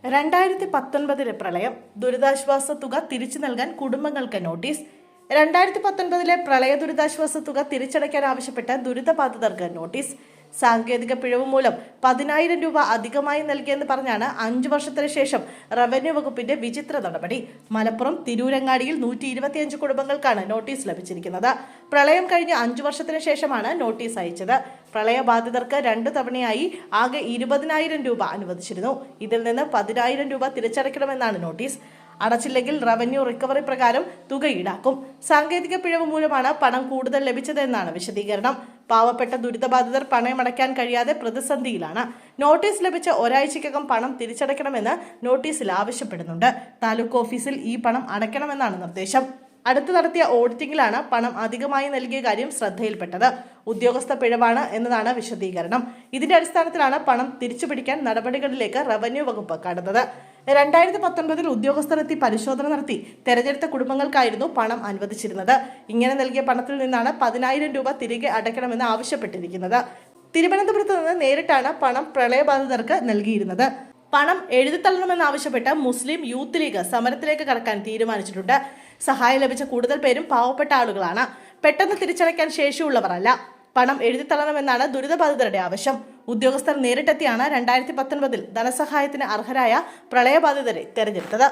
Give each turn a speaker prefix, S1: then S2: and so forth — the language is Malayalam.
S1: 2019 പ്രളയം ദുരിതാശ്വാസ തുക തിരിച്ചു നൽകാൻ കുടുംബങ്ങൾക്ക് നോട്ടീസ്. 2019 പ്രളയ ദുരിതാശ്വാസ തുക തിരിച്ചടയ്ക്കാൻ ആവശ്യപ്പെട്ട് ദുരിതബാധിതർക്ക് നോട്ടീസ്. സാങ്കേതിക പിഴവ് മൂലം 10,000 രൂപ അധികമായി നൽകിയെന്ന് പറഞ്ഞാണ് 5 വർഷത്തിന് ശേഷം റവന്യൂ വകുപ്പിന്റെ വിചിത്ര നടപടി. മലപ്പുറം തിരൂരങ്ങാടിയിൽ 125 കുടുംബങ്ങൾക്കാണ് നോട്ടീസ് ലഭിച്ചിരിക്കുന്നത്. പ്രളയം കഴിഞ്ഞ് 5 വർഷത്തിന് ശേഷമാണ് നോട്ടീസ് അയച്ചത്. പ്രളയബാധിതർക്ക് 2 തവണയായി ആകെ 20,000 രൂപ അനുവദിച്ചിരുന്നു. ഇതിൽ നിന്ന് 10,000 രൂപ തിരിച്ചടയ്ക്കണമെന്നാണ് നോട്ടീസ്. അടച്ചില്ലെങ്കിൽ റവന്യൂ റിക്കവറി പ്രകാരം തുക ഈടാക്കും. സാങ്കേതിക പിഴവ് മൂലമാണ് പണം കൂടുതൽ ലഭിച്ചതെന്നാണ് വിശദീകരണം. പാവപ്പെട്ട ദുരിതബാധിതർ പണമടയ്ക്കാൻ കഴിയാതെ പ്രതിസന്ധിയിലാണ്. നോട്ടീസ് ലഭിച്ച ഒരാഴ്ചയ്ക്കകം പണം തിരിച്ചടയ്ക്കണമെന്ന് നോട്ടീസിൽ ആവശ്യപ്പെടുന്നുണ്ട്. താലൂക്ക് ഓഫീസിൽ ഈ പണം അടയ്ക്കണമെന്നാണ് നിർദ്ദേശം. അടുത്ത് നടത്തിയ ഓഡിറ്റിംഗിലാണ് പണം അധികമായി നൽകിയ കാര്യം ശ്രദ്ധയിൽപ്പെട്ടത്. ഉദ്യോഗസ്ഥ പിഴവാണ് എന്നതാണ് വിശദീകരണം. ഇതിന്റെ അടിസ്ഥാനത്തിലാണ് പണം തിരിച്ചുപിടിക്കാൻ നടപടികളിലേക്ക് റവന്യൂ വകുപ്പ് കടന്നത്. 2019 ഉദ്യോഗസ്ഥരെത്തി പരിശോധന നടത്തി തെരഞ്ഞെടുത്ത കുടുംബങ്ങൾക്കായിരുന്നു പണം അനുവദിച്ചിരുന്നത്. ഇങ്ങനെ നൽകിയ പണത്തിൽ നിന്നാണ് 10,000 രൂപ തിരികെ അടയ്ക്കണമെന്ന് ആവശ്യപ്പെട്ടിരിക്കുന്നത്. തിരുവനന്തപുരത്ത് നിന്ന് നേരിട്ടാണ് പണം പ്രളയബാധിതർക്ക് നൽകിയിരുന്നത്. പണം എഴുതിത്തള്ളണമെന്നാവശ്യപ്പെട്ട് മുസ്ലിം യൂത്ത് ലീഗ് സമരത്തിലേക്ക് കടക്കാൻ തീരുമാനിച്ചിട്ടുണ്ട്. സഹായം ലഭിച്ച കൂടുതൽ പേരും പാവപ്പെട്ട ആളുകളാണ്. പെട്ടെന്ന് തിരിച്ചടയ്ക്കാൻ ശേഷിയുള്ളവരല്ല. പണം എഴുതിത്തള്ളണമെന്നാണ് ദുരിതബാധിതരുടെ ആവശ്യം. ഉദ്യോഗസ്ഥർ നേരിട്ടെത്തിയാണ് 2019 ധനസഹായത്തിന് അർഹരായ പ്രളയബാധിതരെ തെരഞ്ഞെടുത്തത്.